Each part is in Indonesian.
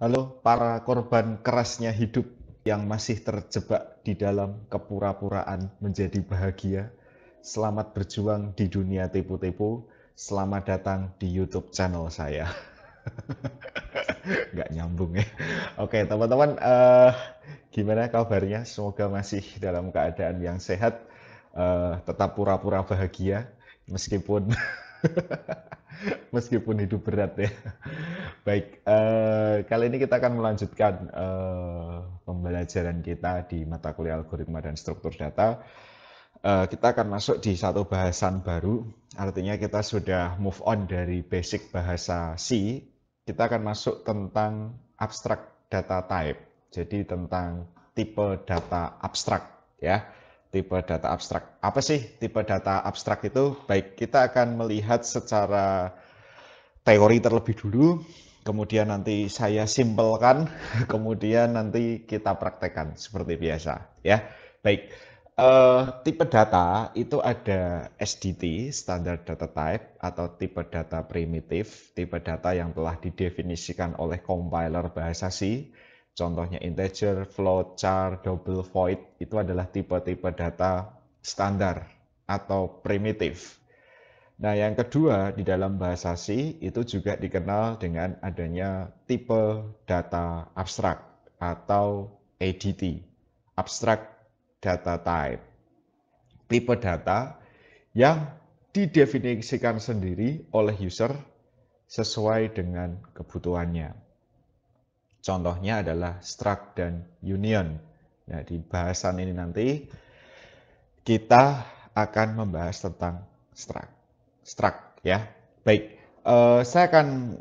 Halo para korban kerasnya hidup yang masih terjebak di dalam kepura-puraan menjadi bahagia. Selamat berjuang di dunia tipu-tipu. Selamat datang di YouTube channel saya. Nggak nyambung ya. Oke teman-teman, gimana kabarnya? Semoga masih dalam keadaan yang sehat, tetap pura-pura bahagia meskipun meskipun hidup berat ya. Baik, kali ini kita akan melanjutkan pembelajaran kita di mata kuliah algoritma dan struktur data. Kita akan masuk di satu bahasan baru, artinya kita sudah move on dari basic bahasa C, kita akan masuk tentang abstract data type, jadi tentang tipe data abstrak ya. Tipe data abstrak. Apa sih tipe data abstrak itu? Baik, kita akan melihat secara teori terlebih dulu, kemudian nanti saya simpelkan, kemudian nanti kita praktekkan seperti biasa ya. Baik, tipe data itu ada SDT, Standard Data Type, atau tipe data primitif, tipe data yang telah didefinisikan oleh compiler bahasa C, contohnya integer, float, char, double void, itu adalah tipe-tipe data standar atau primitif. Nah, yang kedua di dalam bahasa C itu juga dikenal dengan adanya tipe data abstrak atau ADT, Abstract Data Type. Tipe data yang didefinisikan sendiri oleh user sesuai dengan kebutuhannya. Contohnya adalah struct dan union. Nah, di bahasan ini nanti kita akan membahas tentang struct. Struct ya. Baik, saya akan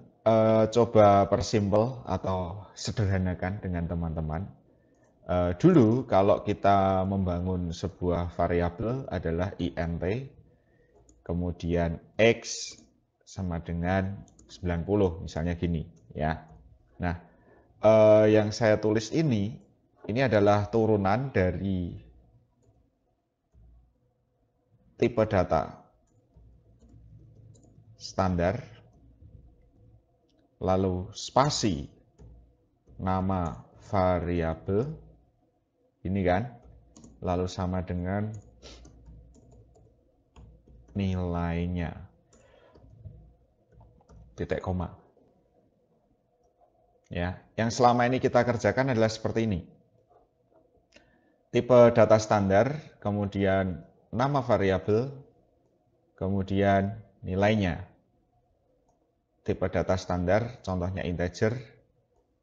coba persimpel atau sederhanakan dengan teman-teman. Dulu kalau kita membangun sebuah variabel adalah int, kemudian x sama dengan 90, misalnya gini ya. Nah, yang saya tulis ini adalah turunan dari tipe data standar, lalu spasi nama variabel ini kan, lalu sama dengan nilainya, titik koma. Ya, yang selama ini kita kerjakan adalah seperti ini. Tipe data standar, kemudian nama variabel, kemudian nilainya. Tipe data standar, contohnya integer,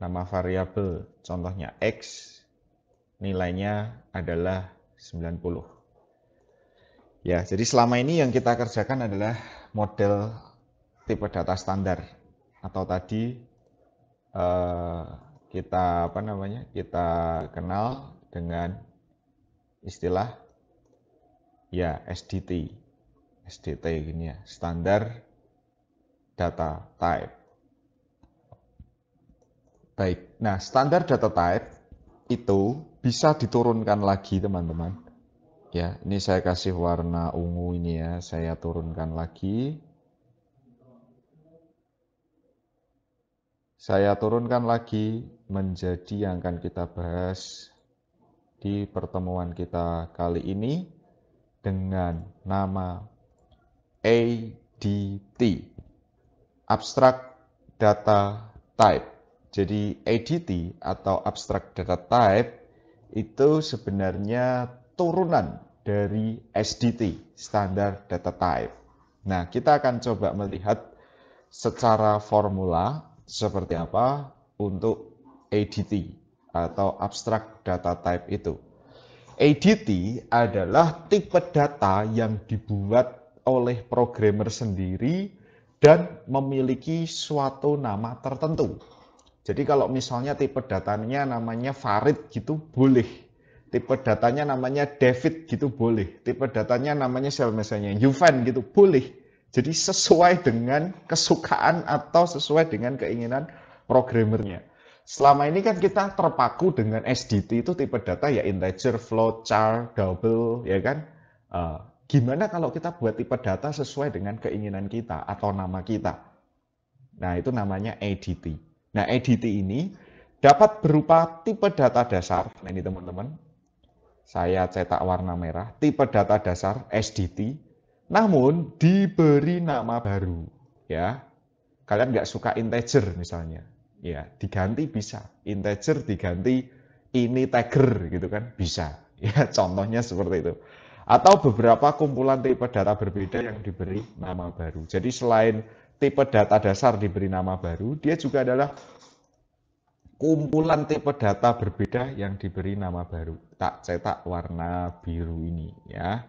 nama variabel, contohnya x, nilainya adalah 90. Ya, jadi selama ini yang kita kerjakan adalah model tipe data standar atau tadi kita kita kenal dengan istilah ya SDT. SDT gini ya, standar data type. Baik. Nah, standar data type itu bisa diturunkan lagi, teman-teman. Ya, ini saya kasih warna ungu ini ya, saya turunkan lagi. Saya turunkan lagi menjadi yang akan kita bahas di pertemuan kita kali ini dengan nama ADT, Abstract Data Type. Jadi ADT atau Abstract Data Type itu sebenarnya turunan dari SDT, Standard Data Type. Nah, kita akan coba melihat secara formula seperti apa untuk ADT atau Abstract Data Type itu. ADT adalah tipe data yang dibuat oleh programmer sendiri dan memiliki suatu nama tertentu. Jadi kalau misalnya tipe datanya namanya Farid gitu boleh. Tipe datanya namanya David gitu boleh. Tipe datanya namanya misalnya Yuvan gitu boleh. Jadi sesuai dengan kesukaan atau sesuai dengan keinginan programmernya. Selama ini kan kita terpaku dengan SDT itu tipe data ya integer, float, char, double, ya kan? Gimana kalau kita buat tipe data sesuai dengan keinginan kita atau nama kita? Nah, itu namanya ADT. Nah, ADT ini dapat berupa tipe data dasar. Nah ini teman-teman, saya cetak warna merah, tipe data dasar SDT, namun diberi nama baru. Ya, kalian nggak suka integer misalnya, ya diganti bisa, integer diganti ini tagger gitu kan, bisa. Ya, contohnya seperti itu. Atau beberapa kumpulan tipe data berbeda yang diberi nama baru. Jadi selain tipe data dasar diberi nama baru, dia juga adalah kumpulan tipe data berbeda yang diberi nama baru. Tak cetak warna biru ini ya.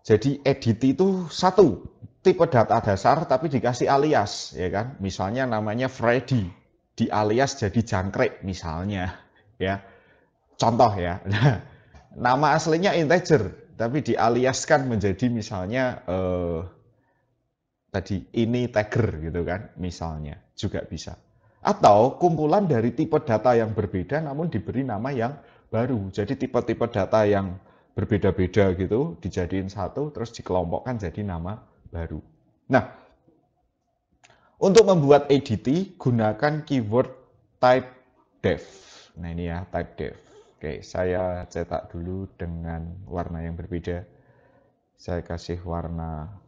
Jadi edit itu satu tipe data dasar tapi dikasih alias ya kan. Misalnya namanya Freddy, di alias jadi jangkrik misalnya ya. Contoh ya. Nah, nama aslinya integer tapi dialiaskan menjadi misalnya tadi ini tagger gitu kan misalnya juga bisa. Atau kumpulan dari tipe data yang berbeda namun diberi nama yang baru. Jadi tipe-tipe data yang berbeda-beda gitu dijadiin satu terus dikelompokkan jadi nama baru. Nah, untuk membuat ADT gunakan keyword type def. Nah ini ya type def. Oke, saya cetak dulu dengan warna yang berbeda. Saya kasih warna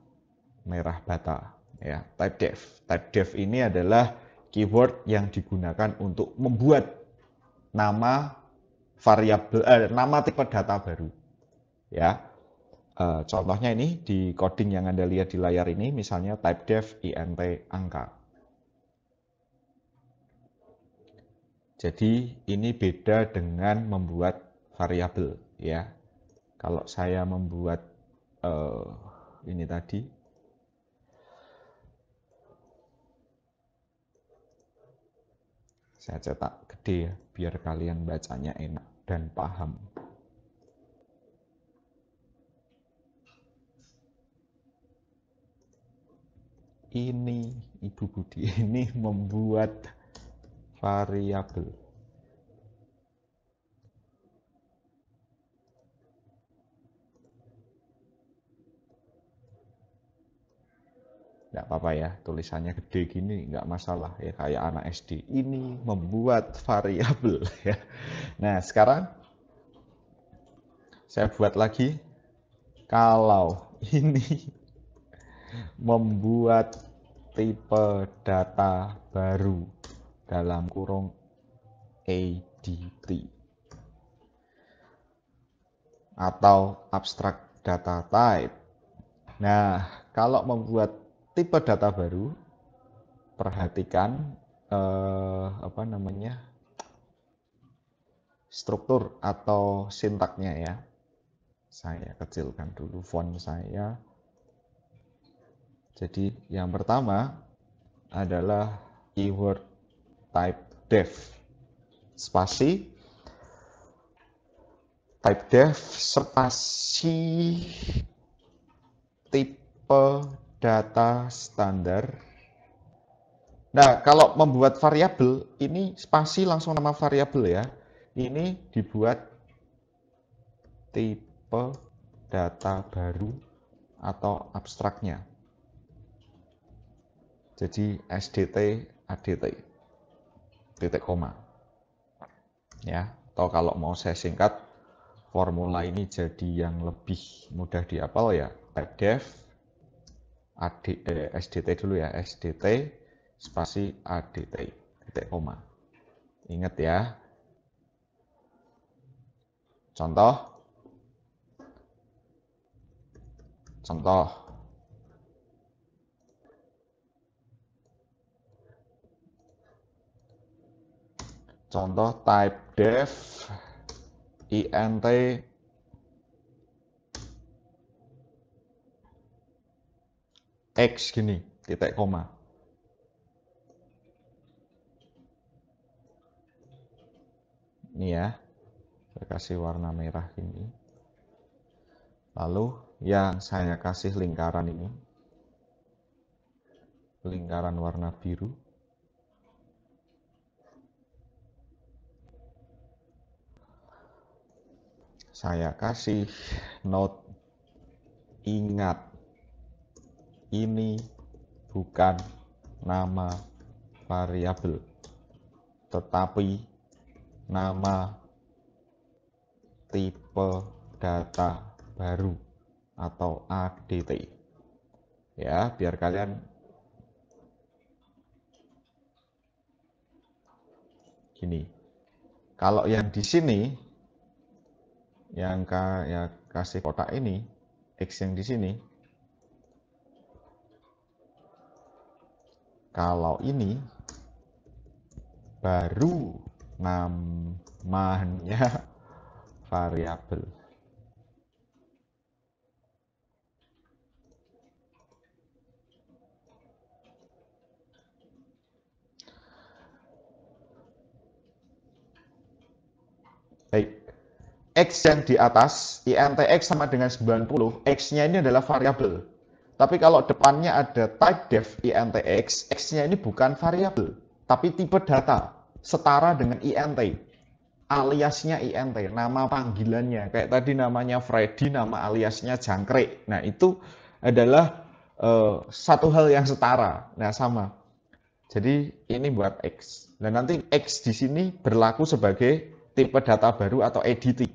merah bata ya. Type def ini adalah keyword yang digunakan untuk membuat nama variabel nama tipe data baru ya. Contohnya ini di coding yang Anda lihat di layar ini misalnya typedef int angka. Jadi ini beda dengan membuat variabel ya. Kalau saya membuat ini tadi, saya cetak gede ya, biar kalian bacanya enak dan paham. Ini Ibu Budi, ini membuat variabel. Nggak apa-apa ya, tulisannya gede gini nggak masalah ya, kayak anak SD. Ini membuat variabel ya. Nah sekarang saya buat lagi, kalau ini membuat tipe data baru dalam kurung ADT atau abstract data type. Nah, kalau membuat tipe data baru, perhatikan apa namanya, struktur atau sintaknya ya. Saya kecilkan dulu font saya. Jadi yang pertama adalah keyword type def spasi type def spasi tipe data standar. Nah, kalau membuat variabel ini spasi langsung nama variabel ya. Ini dibuat tipe data baru atau abstraknya. Jadi SDT ADT titik koma. Ya, atau kalau mau saya singkat formula ini jadi yang lebih mudah dihafal ya, type def SDT dulu ya, SDT spasi ADT titik koma. Ingat ya. Contoh type def int x gini titik koma. Ini ya, saya kasih warna merah ini. Lalu yang saya kasih lingkaran ini, lingkaran warna biru. Saya kasih note, ingat ini bukan nama variabel. tetapi nama tipe data baru atau ADT. Ya, biar kalian gini. Kalau yang di sini yang ya kasih kotak ini, X yang di sini, kalau ini baru namanya variabel. Baik, X yang di atas, int X sama dengan 90, X-nya ini adalah variabel. Tapi kalau depannya ada type def int X, X-nya ini bukan variabel, tapi tipe data, setara dengan int. Aliasnya int, nama panggilannya. Kayak tadi namanya Freddy, nama aliasnya Jangkrik. Nah, itu adalah satu hal yang setara. Nah, sama. Jadi ini buat X. Dan nanti X di sini berlaku sebagai tipe data baru atau ADT.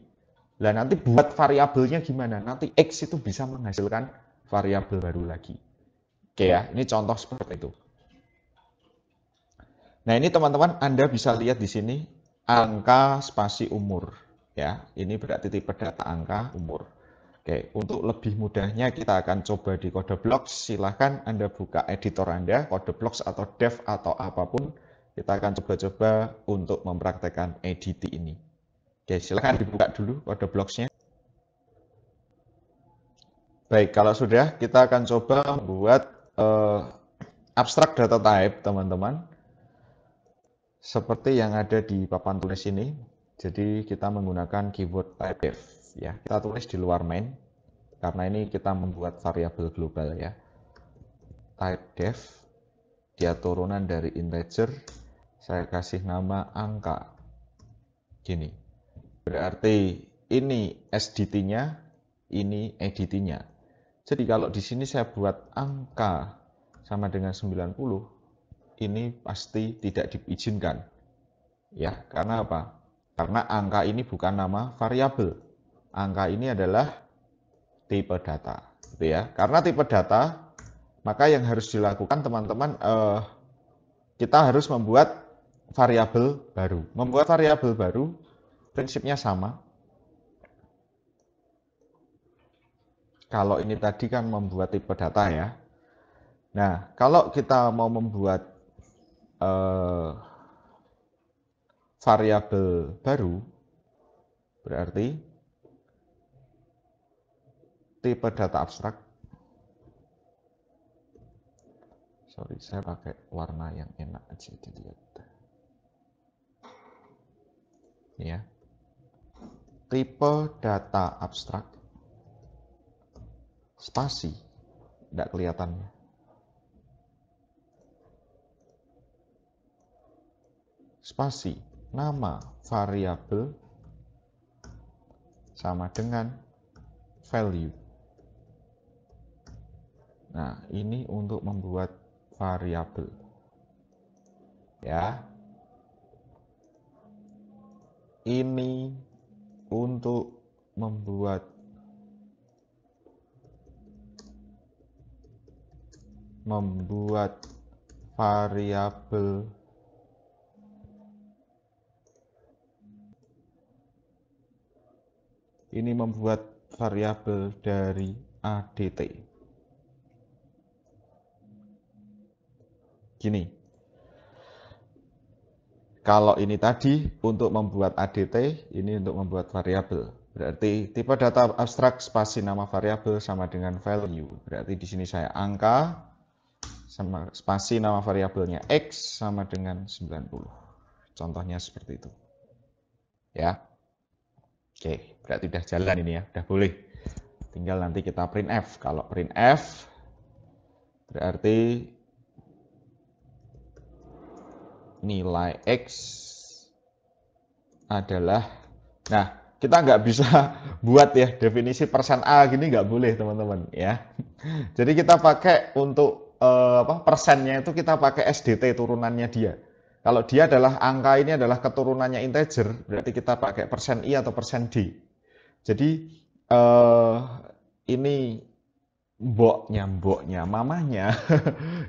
Nah, nanti buat variabelnya gimana? Nanti X itu bisa menghasilkan variabel baru lagi. Oke ya, ini contoh seperti itu. Nah, ini teman-teman Anda bisa lihat di sini angka spasi umur. Ya, ini berarti tipe data angka umur. Oke, untuk lebih mudahnya kita akan coba di kode blocks. Silahkan Anda buka editor Anda, kode blocks atau dev atau apapun. Kita akan coba-coba untuk mempraktekkan edit ini. Oke, silahkan dibuka dulu kode blocks-nya. Baik, kalau sudah, kita akan coba membuat abstract data type, teman-teman. Seperti yang ada di papan tulis ini. Jadi kita menggunakan keyword type def. Ya, kita tulis di luar main. Karena ini kita membuat variabel global ya. Type def, dia turunan dari integer. Saya kasih nama angka. Gini. Berarti ini SDT-nya, ini EDT-nya. Jadi kalau di sini saya buat angka sama dengan 90, ini pasti tidak diizinkan. Ya, karena apa? Karena angka ini bukan nama variabel. Angka ini adalah tipe data, gitu ya. Karena tipe data, maka yang harus dilakukan teman-teman, kita harus membuat variabel baru. Membuat variabel baru, prinsipnya sama. Kalau ini tadi kan membuat tipe data ya. Nah, kalau kita mau membuat variabel baru, berarti tipe data abstrak. Sorry, saya pakai warna yang enak aja dilihat. Ya. Tipe data abstrak. Spasi. Tidak kelihatannya. Spasi. Nama variabel sama dengan value. Nah, ini untuk membuat variabel. Ya. Ini untuk membuat variabel ini membuat variabel dari ADT. Gini. Kalau ini tadi untuk membuat ADT, ini untuk membuat variabel. Berarti tipe data abstrak spasi nama variabel sama dengan value. Berarti di sini saya angka sama spasi nama variabelnya X sama dengan 90. Contohnya seperti itu. Ya. Oke, berarti udah jalan ini ya, udah boleh. Tinggal nanti kita printf. Kalau printf berarti nilai X adalah, nah kita nggak bisa buat ya definisi persen %A gini, nggak boleh teman-teman ya. Jadi kita pakai untuk persennya itu kita pakai SDT turunannya dia. Kalau dia adalah angka ini adalah keturunannya integer, berarti kita pakai persen %i atau persen %d. Jadi ini mboknya, mamahnya,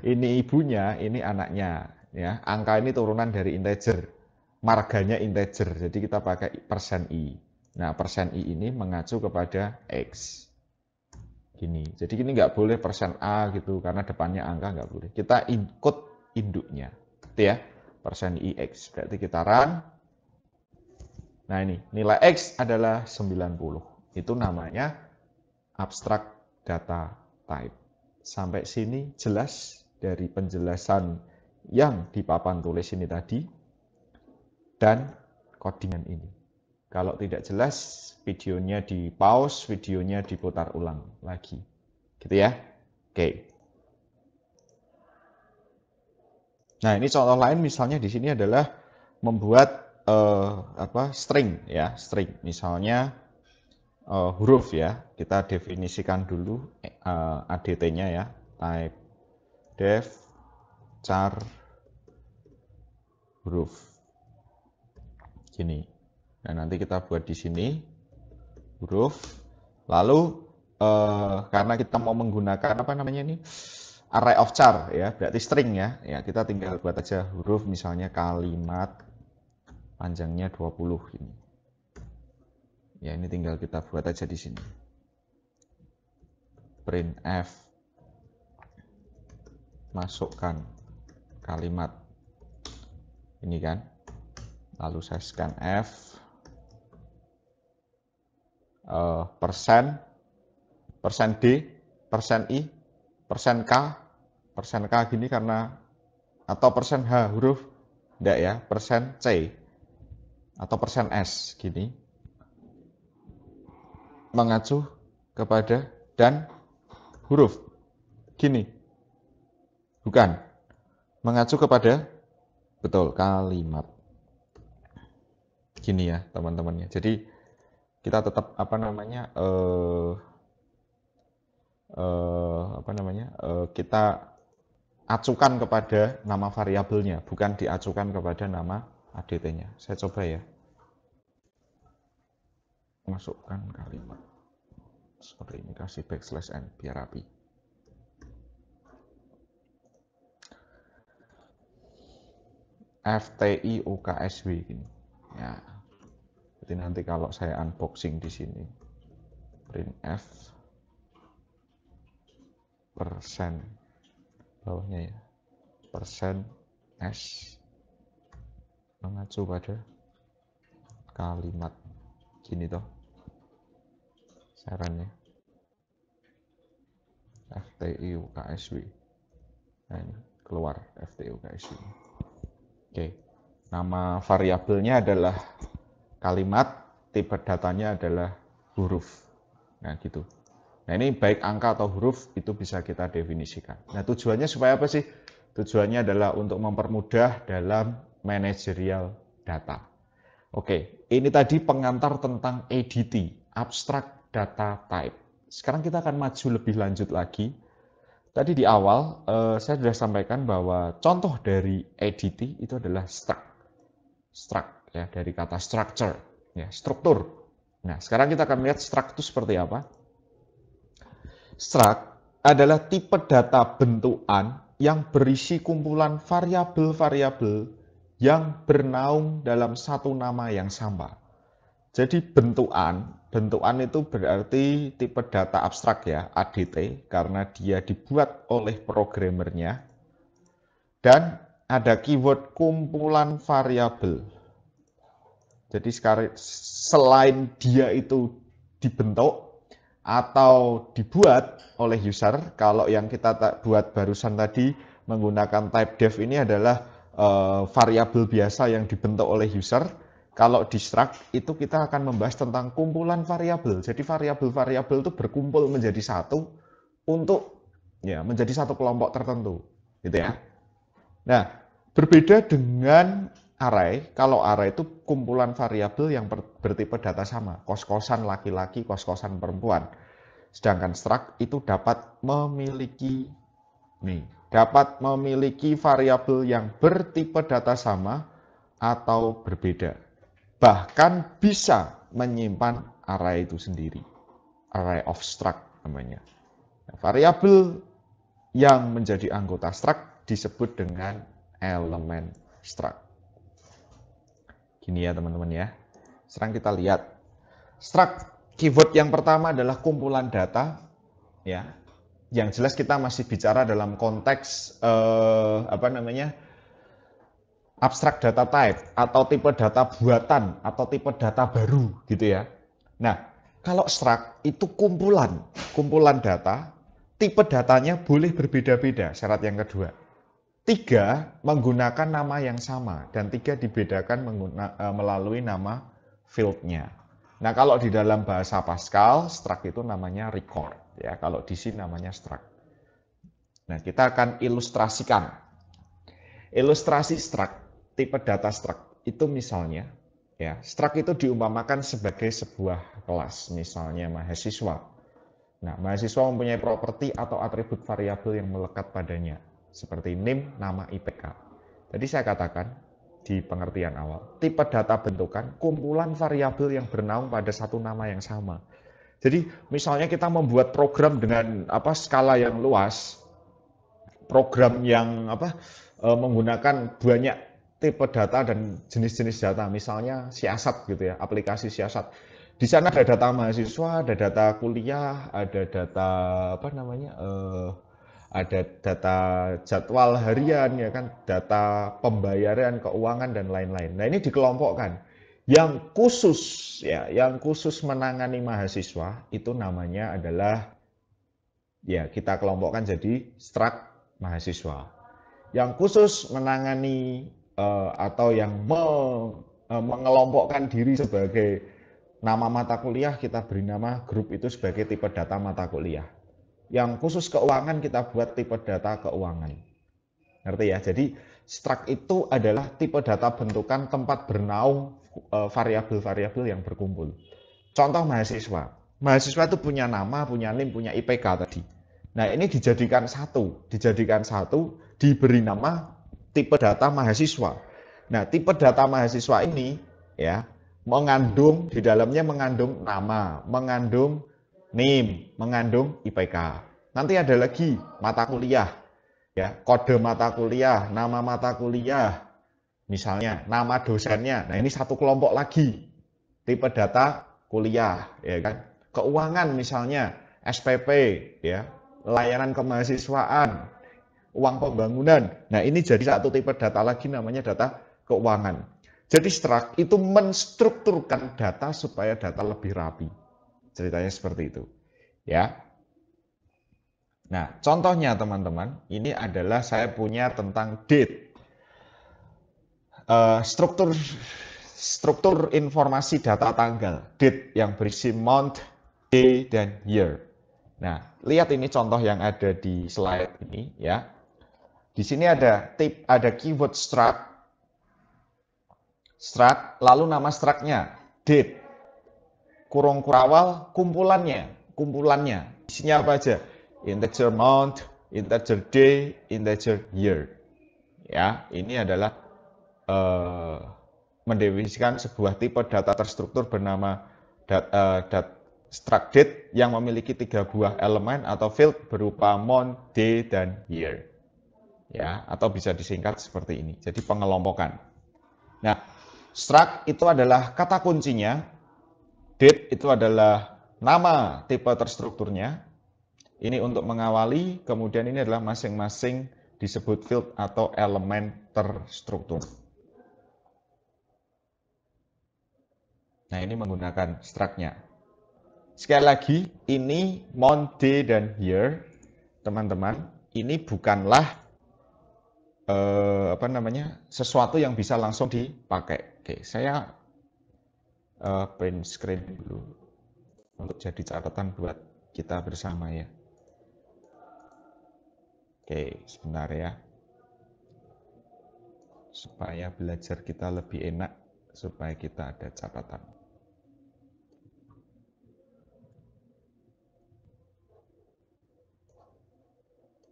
ini ibunya, ini anaknya. Ya, angka ini turunan dari integer, marganya integer. Jadi kita pakai persen %i. Nah, persen %i ini mengacu kepada x. Gini. Jadi ini nggak boleh persen %a gitu, karena depannya angka nggak boleh. Kita input induknya, gitu ya. Persen %i x. Berarti kita run. Nah ini, nilai x adalah 90. Itu namanya abstract data type. Sampai sini jelas dari penjelasan yang di papan tulis ini tadi dan codingan ini. Kalau tidak jelas, videonya di pause, videonya diputar ulang lagi. Gitu ya. Oke. Nah, ini contoh lain misalnya di sini adalah membuat string ya, string. Misalnya huruf ya. Kita definisikan dulu ADT-nya ya. Type def char huruf. Gini. Nah, nanti kita buat di sini huruf. Lalu karena kita mau menggunakan apa namanya ini? Array of char ya, berarti string ya. Ya, kita tinggal buat aja huruf misalnya kalimat panjangnya 20 ini. Ya, ini tinggal kita buat aja di sini. Printf masukkan kalimat ini kan. Lalu saya scanf persen %d, %i, %k gini karena atau %h huruf enggak ya, %c atau %s gini mengacu kepada dan huruf gini bukan mengacu kepada betul kalimat gini ya teman-temannya. Jadi kita tetap kita acukan kepada nama variabelnya, bukan diacukan kepada nama ADT-nya. Saya coba ya. Masukkan kalimat. Seperti ini, kasih \n biar rapi. FTI UKSW ini. Ya. Jadi nanti kalau saya unboxing di sini, printf persen bawahnya ya, persen s mengacu pada kalimat gini toh sarannya FTI UKSW. Nah ini keluar FTI UKSW. Oke, nama variabelnya adalah kalimat, tipe datanya adalah huruf. Nah gitu. Nah ini baik angka atau huruf itu bisa kita definisikan. Nah tujuannya supaya apa sih? Tujuannya adalah untuk mempermudah dalam manajerial data. Oke, ini tadi pengantar tentang ADT, Abstract Data Type. Sekarang kita akan maju lebih lanjut lagi. Tadi di awal saya sudah sampaikan bahwa contoh dari ADT itu adalah struct. Struct ya, dari kata structure, ya, struktur. Nah, sekarang kita akan lihat struct itu seperti apa. Struct adalah tipe data bentukan yang berisi kumpulan variabel-variabel yang bernaung dalam satu nama yang sama. Jadi bentukan itu berarti tipe data abstrak ya, ADT, karena dia dibuat oleh programmernya. Dan ada keyword kumpulan variabel. Jadi selain dia itu dibentuk atau dibuat oleh user, kalau yang kita buat barusan tadi menggunakan type def ini adalah variabel biasa yang dibentuk oleh user. Kalau di struct itu kita akan membahas tentang kumpulan variabel. Jadi variabel-variabel itu berkumpul menjadi satu untuk ya menjadi satu kelompok tertentu, gitu ya. Nah, berbeda dengan array, kalau array itu kumpulan variabel yang bertipe data sama, kos-kosan laki-laki, kos-kosan perempuan. Sedangkan struct itu dapat memiliki nih dapat memiliki variabel yang bertipe data sama atau berbeda. Bahkan bisa menyimpan array itu sendiri. Array of struct namanya. Nah, variabel yang menjadi anggota struct disebut dengan elemen struct. Gini ya teman-teman ya. Sekarang kita lihat. Struct keyword yang pertama adalah kumpulan data, ya. Yang jelas kita masih bicara dalam konteks abstract data type atau tipe data buatan atau tipe data baru gitu ya. Nah, kalau struct itu kumpulan data, tipe datanya boleh berbeda-beda. Syarat yang kedua. 3 menggunakan nama yang sama dan 3 dibedakan melalui nama fieldnya. Nah, kalau di dalam bahasa Pascal, struct itu namanya record ya. Kalau di sini namanya struct. Nah, kita akan ilustrasikan. Ilustrasi struct, tipe data struct itu misalnya ya, struct itu diumpamakan sebagai sebuah kelas, misalnya mahasiswa. Nah, mahasiswa mempunyai properti atau atribut variabel yang melekat padanya, seperti NIM, nama, IPK. Tadi saya katakan di pengertian awal, tipe data bentukan kumpulan variabel yang bernaung pada satu nama yang sama. Jadi, misalnya kita membuat program dengan skala yang luas, program yang menggunakan banyak tipe data dan jenis-jenis data, misalnya siasat gitu ya, aplikasi siasat. Di sana ada data mahasiswa, ada data kuliah, ada data ada data jadwal harian ya kan, data pembayaran, keuangan dan lain-lain. Nah, ini dikelompokkan. Yang khusus menangani mahasiswa itu namanya adalah ya kita kelompokkan jadi struct mahasiswa. Yang khusus menangani atau yang mengelompokkan diri sebagai nama mata kuliah, kita beri nama grup itu sebagai tipe data mata kuliah. Yang khusus keuangan kita buat tipe data keuangan. Ngerti ya? Jadi struct itu adalah tipe data bentukan tempat bernaung variabel-variabel yang berkumpul. Contoh mahasiswa. Mahasiswa itu punya nama, punya NIM, punya IPK tadi. Nah, ini dijadikan satu, diberi nama tipe data mahasiswa. Nah, tipe data mahasiswa ini ya mengandung di dalamnya mengandung nama, mengandung NIM, mengandung IPK. Nanti ada lagi mata kuliah, ya kode mata kuliah, nama mata kuliah, misalnya nama dosennya. Nah, ini satu kelompok lagi, tipe data kuliah, ya kan. Keuangan misalnya SPP, ya layanan kemahasiswaan, uang pembangunan. Nah, ini jadi satu tipe data lagi namanya data keuangan. Jadi struct itu menstrukturkan data supaya data lebih rapi. Ceritanya seperti itu. Ya. Nah, contohnya teman-teman, ini adalah saya punya tentang date. Struktur informasi data tanggal, date yang berisi month, day, dan year. Nah, lihat ini contoh yang ada di slide ini ya. Di sini ada keyword struct, lalu nama structnya, date, kurung kurawal, kumpulannya. Isinya apa aja? Integer month, integer day, integer year. Ya, ini adalah mendefinisikan sebuah tipe data terstruktur bernama struct date yang memiliki 3 buah elemen atau field berupa month, day, dan year. Ya, atau bisa disingkat seperti ini. Jadi pengelompokan. Nah, struct itu adalah kata kuncinya, date itu adalah nama tipe terstrukturnya. Ini untuk mengawali, kemudian ini adalah masing-masing disebut field atau elemen terstruktur. Nah, ini menggunakan struct-nya. Sekali lagi, ini month, day, dan year, teman-teman. Ini bukanlah sesuatu yang bisa langsung dipakai. Oke, saya print screen dulu untuk jadi catatan buat kita bersama ya. Oke, sebentar ya. Supaya belajar kita lebih enak, supaya kita ada catatan.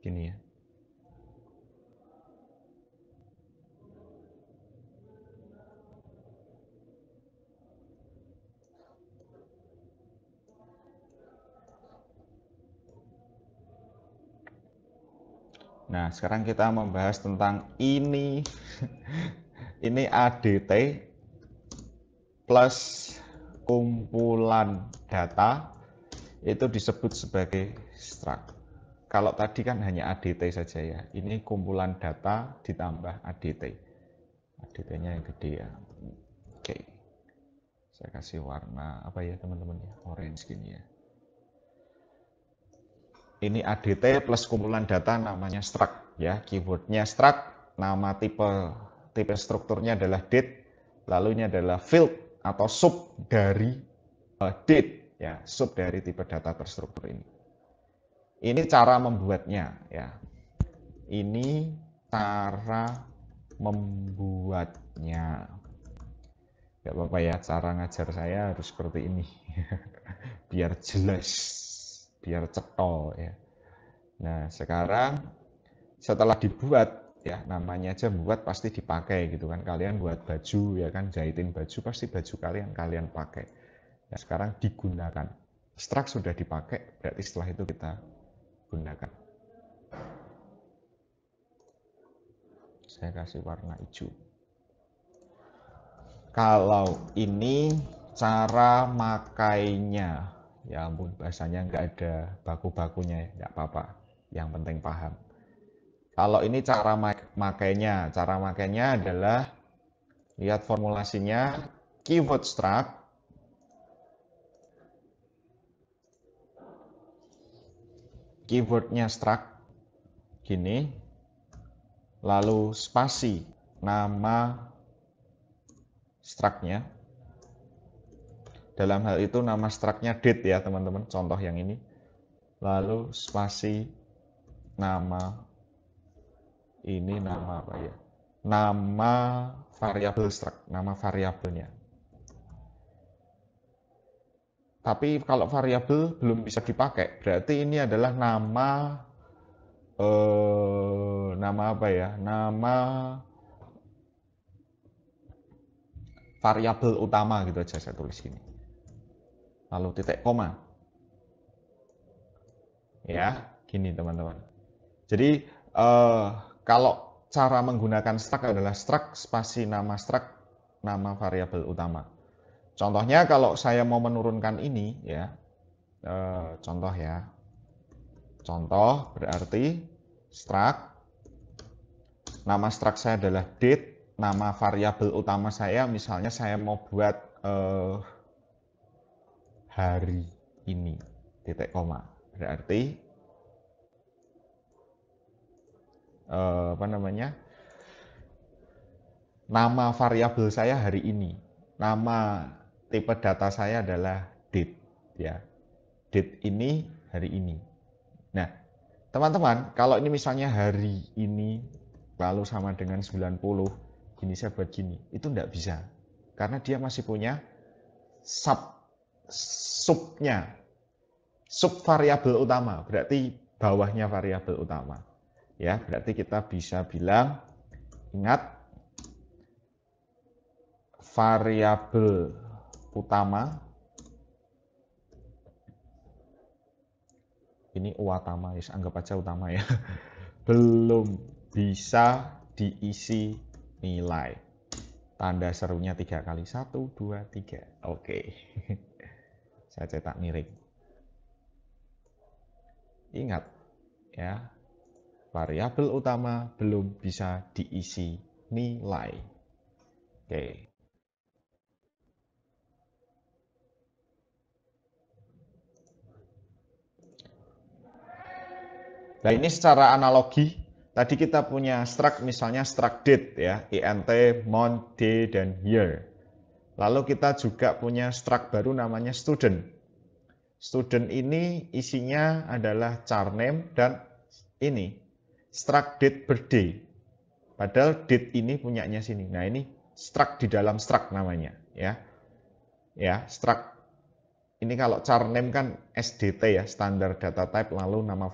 Gini ya. Nah, sekarang kita membahas tentang ini. Ini ADT plus kumpulan data itu disebut sebagai struct. Kalau tadi kan hanya ADT saja ya. Ini kumpulan data ditambah ADT. ADT-nya yang gede ya. Oke. Saya kasih warna apa ya teman-teman ya? Orange gini ya. Ini ADT plus kumpulan data namanya struct ya. Keywordnya struct, nama tipe strukturnya adalah date, lalu ini adalah field atau sub dari date ya, sub dari tipe data terstruktur ini. Ini cara membuatnya ya. Ini cara membuatnya. Gak apa-apa ya, cara ngajar saya harus seperti ini. Biar jelas, biar cetol ya. Nah, sekarang setelah dibuat ya, namanya aja buat pasti dipakai gitu kan. Kalian buat baju ya kan, jahitin baju pasti baju kalian pakai. Nah, sekarang digunakan. Struct sudah dipakai, berarti setelah itu kita gunakan. Saya kasih warna hijau. Kalau ini cara makainya, ya ampun bahasanya nggak ada baku-bakunya ya, nggak apa-apa. Yang penting paham. Kalau ini cara makainya adalah lihat formulasinya, keyword struct, keywordnya struct, gini, lalu spasi nama structnya. Dalam hal itu nama structnya date ya teman-teman, contoh yang ini. Lalu spasi nama, ini nama apa ya? Nama variabel struct, nama variabelnya. Tapi kalau variabel belum bisa dipakai, berarti ini adalah nama apa ya? Nama variabel utama gitu aja saya tulis gini. Lalu titik koma. Ya, gini teman-teman. Jadi kalau cara menggunakan struct adalah struct spasi nama variabel utama. Contohnya kalau saya mau menurunkan ini ya, contoh ya. Contoh berarti struct, nama struct saya adalah date, nama variabel utama saya misalnya saya mau buat hari ini, titik koma. Berarti apa namanya? Nama variabel saya hari ini. Nama tipe data saya adalah date ya. Date ini hari ini. Nah, teman-teman, kalau ini misalnya hari ini lalu sama dengan 90, gini saya buat gini, itu enggak bisa. Karena dia masih punya subnya. Sub variabel utama, berarti bawahnya variabel utama. Ya, berarti kita bisa bilang, ingat variabel utama ini utama ya, anggap aja utama ya. Belum bisa diisi nilai. Tanda serunya 3 kali, 1 2 3. Oke. Saya cetak miring. Ingat ya, variabel utama belum bisa diisi nilai. Oke. Nah, ini secara analogi, tadi kita punya struct misalnya struct date ya, int, month, day, dan year. Lalu kita juga punya struct baru namanya student. Student ini isinya adalah char name dan ini struct date birthday. Padahal date ini punyanya sini. Nah, ini struct di dalam struct namanya ya. Ya, struct ini kalau char name kan SDT ya, standard data type, lalu nama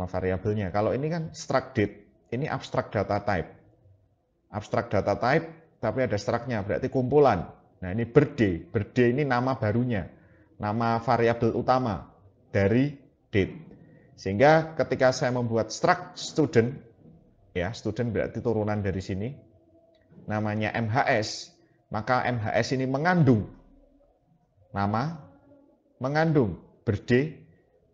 variabelnya. Kalau ini kan struct date, ini abstract data type. Abstract data type tapi ada struct-nya, berarti kumpulan. Nah, ini birthday. Birthday ini nama barunya. Nama variabel utama dari date. Sehingga ketika saya membuat struct student, ya student berarti turunan dari sini, namanya MHS, maka MHS ini mengandung nama, mengandung birthday,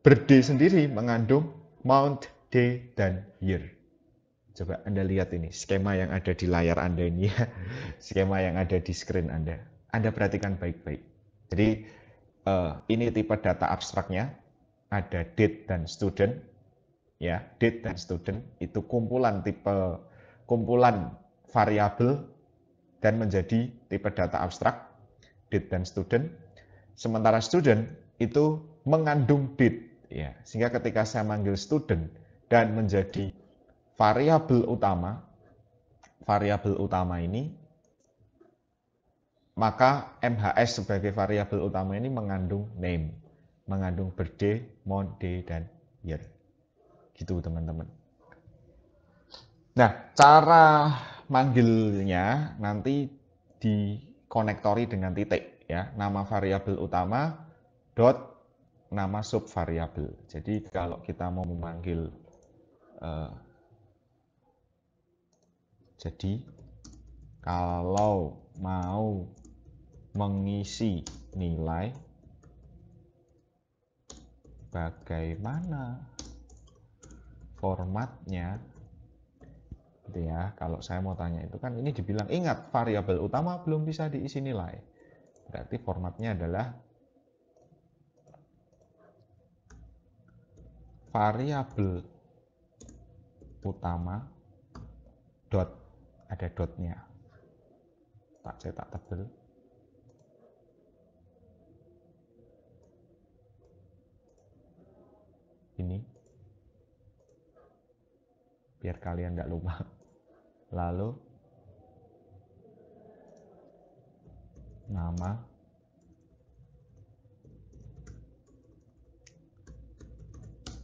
birthday sendiri mengandung month, day, dan year. Coba Anda lihat ini, skema yang ada di layar Anda ini ya, skema yang ada di screen Anda. Anda perhatikan baik-baik. Jadi ini tipe data abstraknya, ada date dan student. Ya, date dan student itu kumpulan variabel dan menjadi tipe data abstrak, date dan student. Sementara student itu mengandung date, ya. Sehingga ketika saya manggil student dan menjadi variabel utama ini, maka MHS sebagai variabel utama ini mengandung name, mengandung birthday, month, day, dan year. Gitu teman-teman. Nah, cara manggilnya nanti dikonektori dengan titik, ya. Nama variabel utama dot nama subvariabel. Jadi kalau kita mau memanggil jadi kalau mau mengisi nilai, bagaimana formatnya, gitu ya. Kalau saya mau tanya itu kan ini dibilang, ingat variabel utama belum bisa diisi nilai, berarti formatnya adalah variabel utama dot, ada dotnya, tak cetak tebel, ini biar kalian nggak lupa. Lalu nama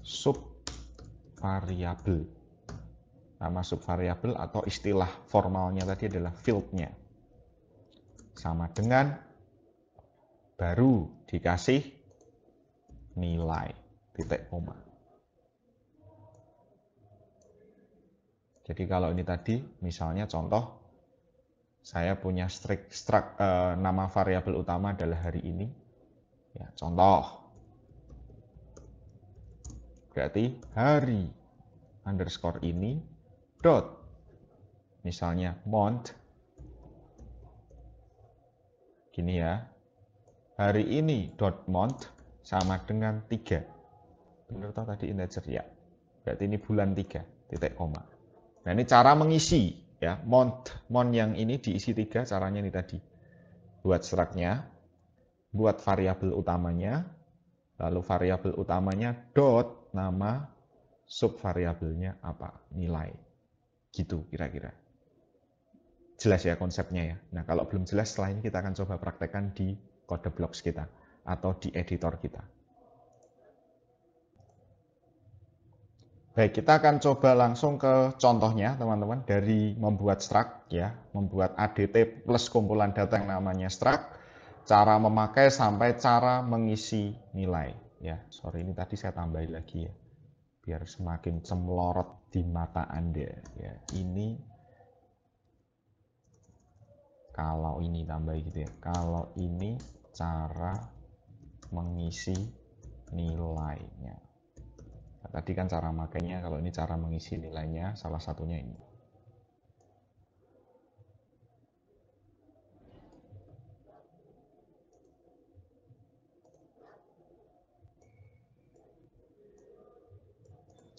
subvariabel, nama subvariabel atau istilah formalnya tadi adalah field-nya, sama dengan baru dikasih nilai, titik koma. Jadi kalau ini tadi misalnya contoh, saya punya nama variabel utama adalah hari ini, ya, contoh, berarti hari underscore ini dot, misalnya month, gini ya, hari ini dot month sama dengan 3. Benar toh tadi integer ya, berarti ini bulan 3, titik koma. Nah ini cara mengisi, ya, month yang ini diisi 3, caranya ini tadi, buat struct-nya, buat variabel utamanya, lalu variabel utamanya dot nama subvariabelnya apa, nilai, gitu kira-kira. Jelas ya konsepnya ya. Nah kalau belum jelas, setelah ini kita akan coba praktekkan di kode blocks kita atau di editor kita. Baik, kita akan coba langsung ke contohnya teman-teman, dari membuat struct, ya, membuat ADT plus kumpulan data yang namanya struct, cara memakai sampai cara mengisi nilai, ya. Sorry, ini tadi saya tambahin lagi ya, biar semakin cemlorot di mata Anda, ya. Ini kalau ini tambah gitu ya, kalau ini cara mengisi nilainya. Nah, tadi kan cara makainya, kalau ini cara mengisi nilainya, salah satunya ini.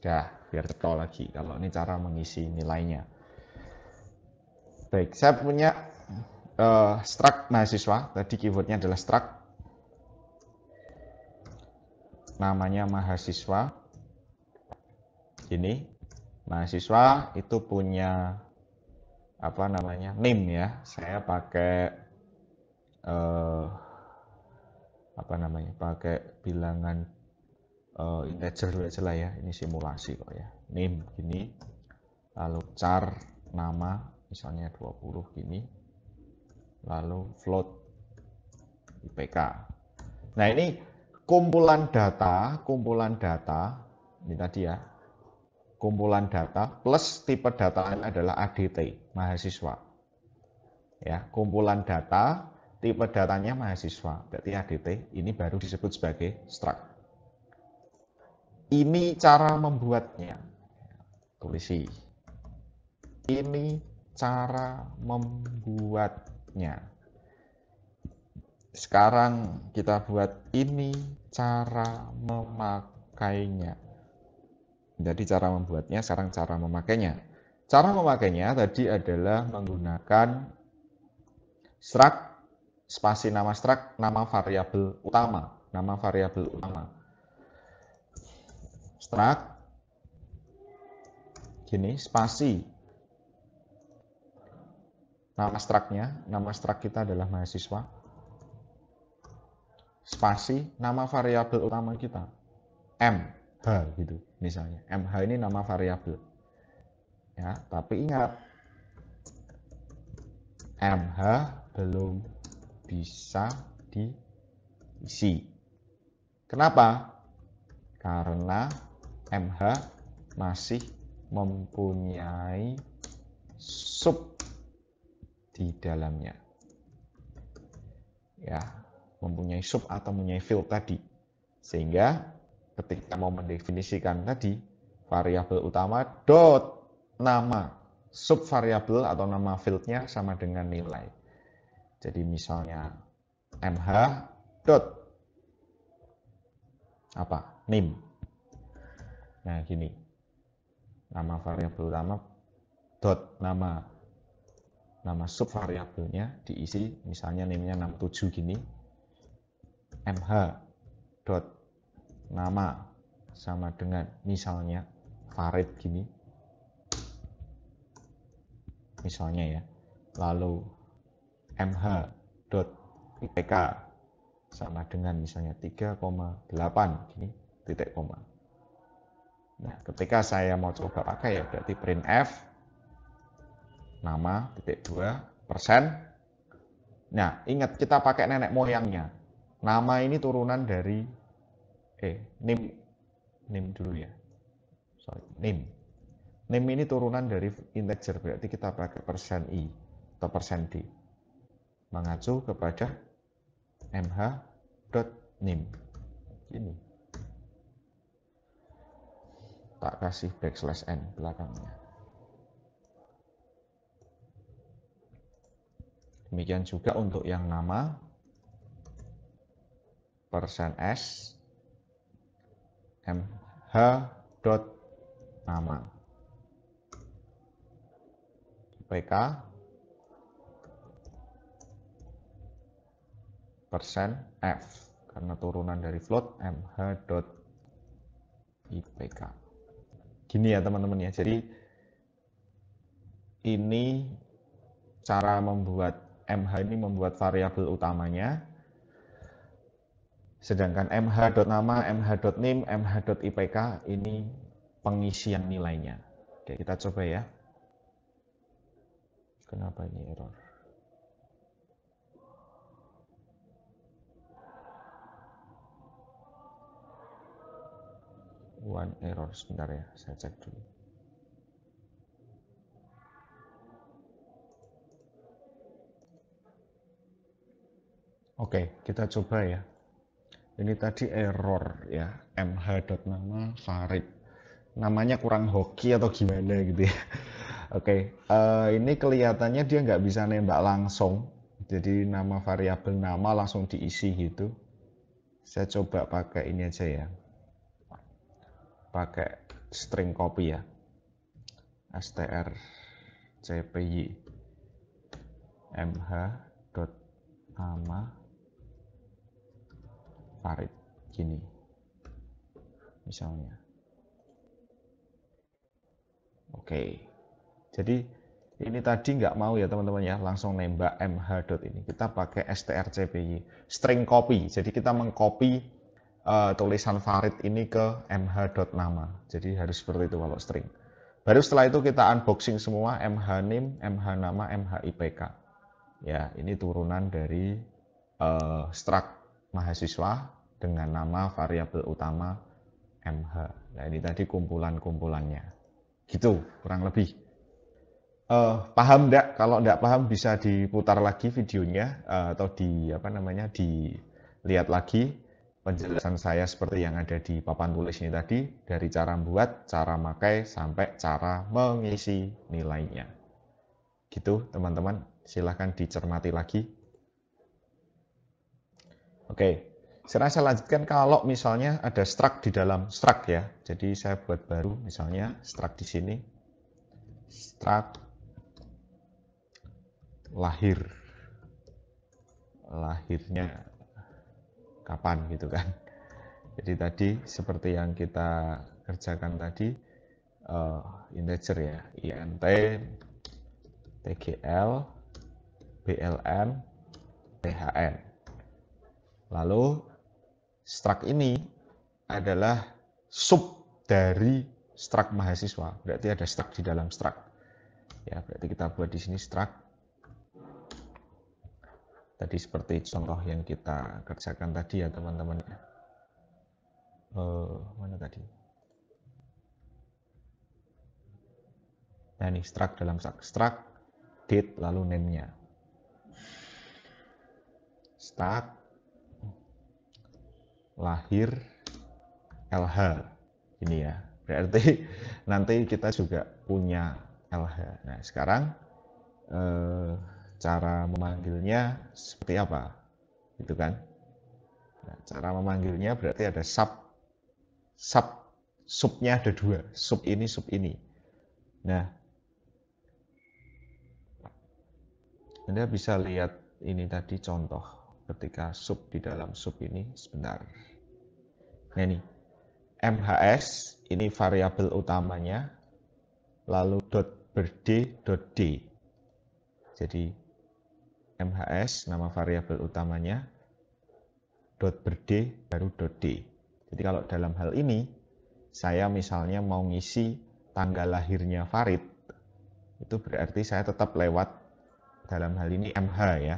Ya, biar ketol lagi, kalau ini cara mengisi nilainya. Baik, saya punya struct mahasiswa, tadi keywordnya adalah struct, namanya mahasiswa. Ini mahasiswa itu punya apa namanya, name ya, saya pakai apa namanya, pakai bilangan integer dulu aja lah ya, ini simulasi kok ya. Name gini, lalu char nama misalnya 20 gini, lalu float IPK. Nah ini kumpulan data Ini tadi ya, kumpulan data plus tipe data adalah ADT, mahasiswa. Ya, kumpulan data, tipe datanya mahasiswa, berarti ADT, ini baru disebut sebagai struct. Ini cara membuatnya. Tulisi. Ini cara membuatnya. Sekarang kita buat ini cara memakainya. Jadi cara membuatnya, sekarang cara memakainya. Cara memakainya tadi adalah menggunakan struct, spasi nama struct, nama variabel utama. Nama variabel utama. Struct, gini, spasi. Nama struct kita adalah mahasiswa. Spasi, nama variabel utama kita. MH gitu misalnya. MH ini nama variabel. Ya, tapi ingat MH belum bisa diisi. Kenapa? Karena MH masih mempunyai sub di dalamnya. Ya, mempunyai sub atau mempunyai field tadi. Sehingga ketika mau mendefinisikan tadi variabel utama dot nama sub variabel atau nama fieldnya sama dengan nilai. Jadi misalnya mh dot apa name. Nah gini, nama variabel utama dot nama sub variabelnya diisi, misalnya name-nya 67 gini, mh dot nama sama dengan misalnya Farid gini, misalnya ya, lalu mh dot ipk sama dengan misalnya 3,8 gini, titik koma. Nah ketika saya mau coba pakai ya berarti printf nama titik 2%. Nah ingat kita pakai nenek moyangnya, nama ini turunan dari name dulu ya, sorry, name ini turunan dari integer, berarti kita pakai %i atau %d mengacu kepada mh.name. Ini tak kasih \n belakangnya. Demikian juga untuk yang nama %s mh.nama ipk %f karena turunan dari float mh.ipk. Gini ya teman-teman ya, jadi ini cara membuat mh ini membuat variabel utamanya, sedangkan mh.nama, mh.name, mh.ipk ini pengisian nilainya. Oke, kita coba ya. Kenapa ini error? One error, sebentar ya, saya cek dulu. Oke, kita coba ya. Ini tadi error ya, mh.nama Farid. Namanya kurang hoki atau gimana gitu ya. Oke, ini kelihatannya dia nggak bisa nembak langsung. Jadi nama variabel nama langsung diisi gitu. Saya coba pakai ini aja ya. Pakai string copy ya. strcpy mh.nama Farid gini misalnya. Oke, jadi ini tadi nggak mau ya teman-teman ya langsung nembak mh. ini, kita pakai strcpy string copy. Jadi kita mengcopy tulisan Farid ini ke mh.nama. Jadi harus seperti itu kalau string. Baru setelah itu kita unboxing semua mh.name, mh.nama, mh.ipk. Ya, ini turunan dari struct mahasiswa dengan nama variabel utama MH. Nah, ini tadi kumpulan-kumpulannya. Gitu, kurang lebih. Paham enggak? Kalau enggak paham bisa diputar lagi videonya atau dilihat lagi penjelasan saya seperti yang ada di papan tulis ini tadi, dari cara membuat, cara pakai sampai cara mengisi nilainya. Gitu, teman-teman. Silahkan dicermati lagi. Oke. Sekarang saya lanjutkan kalau misalnya ada struct di dalam struct ya. Jadi saya buat baru misalnya struct di sini. Struct lahirnya kapan gitu kan. Jadi tadi seperti yang kita kerjakan tadi integer ya, int tgl bln thn. Lalu struct ini adalah sub dari struct mahasiswa, berarti ada struct di dalam struct ya. Berarti kita buat di sini struct tadi seperti contoh yang kita kerjakan tadi ya teman-teman. Mana tadi? Nah ini struct dalam struct date lalu name-nya. Struct lahir LH ini ya. Berarti nanti kita juga punya LH. Nah sekarang cara memanggilnya seperti apa? Gitu kan? Nah, cara memanggilnya berarti ada subnya ada dua, sub ini, sub ini. Nah, Anda bisa lihat ini tadi contoh ketika sub di dalam sub ini sebentar. Nah ini MHS ini variabel utamanya, lalu .birthday.d. Jadi MHS nama variabel utamanya, .birthday baru .d. Jadi kalau dalam hal ini saya misalnya mau ngisi tanggal lahirnya Farid, itu berarti saya tetap lewat dalam hal ini MH ya.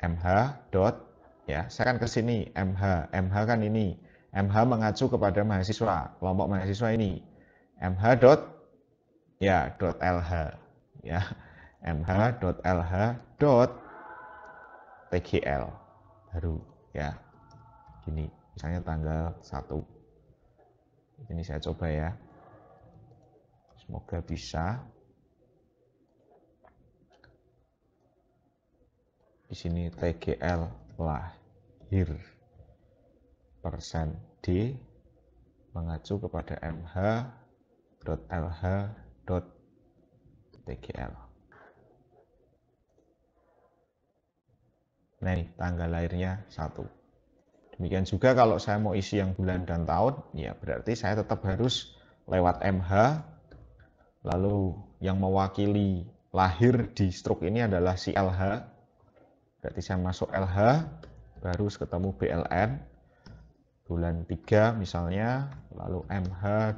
MH dot ya, saya kan ke sini MH kan ini. MH mengacu kepada mahasiswa, kelompok mahasiswa ini. MH dot ya dot LH ya. MH dot LH dot TGL baru ya. Gini, misalnya tanggal 1. Ini saya coba ya. Semoga bisa. Di sini TGL lahir persen D mengacu kepada mh.lh.tgl. Nah ini tanggal lahirnya 1. Demikian juga kalau saya mau isi yang bulan dan tahun, ya berarti saya tetap harus lewat MH, lalu yang mewakili lahir di struk ini adalah si LH, berarti saya masuk LH, baru ketemu BLN, bulan 3 misalnya, lalu mh.lh.thn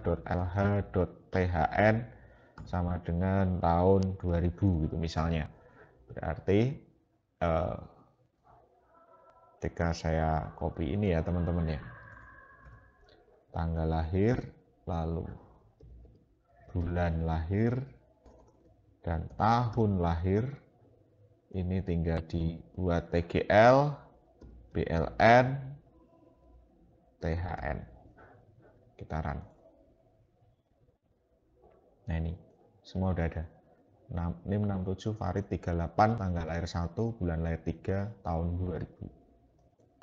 sama dengan tahun 2000 gitu misalnya. Berarti ketika saya copy ini ya teman-teman ya, tanggal lahir, lalu bulan lahir dan tahun lahir, ini tinggal dibuat TGL, BLN, THN. Kita run. Nah ini semua udah ada. NIM 67 Farid 38, tanggal lahir 1, bulan lahir 3, tahun 2000.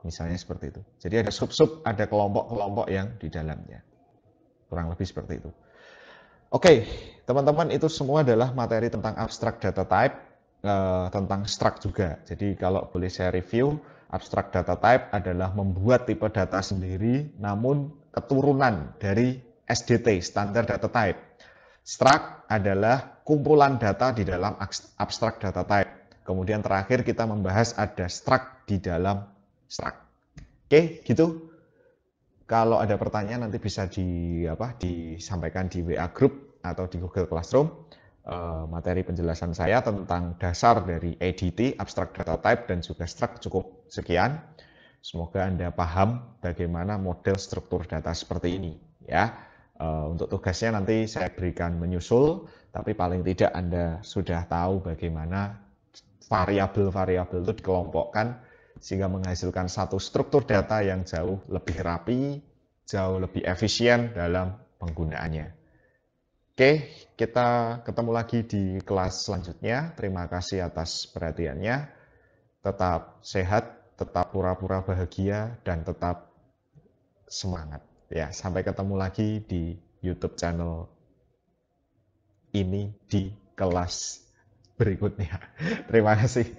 Misalnya seperti itu. Jadi ada sub-sub, ada kelompok-kelompok yang di dalamnya. Kurang lebih seperti itu. Oke, teman-teman, itu semua adalah materi tentang abstract data type, tentang struct juga. Jadi kalau boleh saya review, abstract data type adalah membuat tipe data sendiri, namun keturunan dari SDT, standard data type. Struct adalah kumpulan data di dalam abstract data type. Kemudian terakhir kita membahas ada struct di dalam struct. Oke, gitu. Kalau ada pertanyaan nanti bisa disampaikan di WA Group atau di Google Classroom. Materi penjelasan saya tentang dasar dari ADT, Abstract Data Type, dan juga Struct cukup sekian. Semoga Anda paham bagaimana model struktur data seperti ini ya. Untuk tugasnya nanti saya berikan menyusul, tapi paling tidak Anda sudah tahu bagaimana variabel-variabel itu dikelompokkan sehingga menghasilkan satu struktur data yang jauh lebih rapi, jauh lebih efisien dalam penggunaannya. Oke, kita ketemu lagi di kelas selanjutnya. Terima kasih atas perhatiannya. Tetap sehat, tetap pura-pura bahagia, dan tetap semangat. Ya, sampai ketemu lagi di YouTube channel ini di kelas berikutnya. Terima kasih.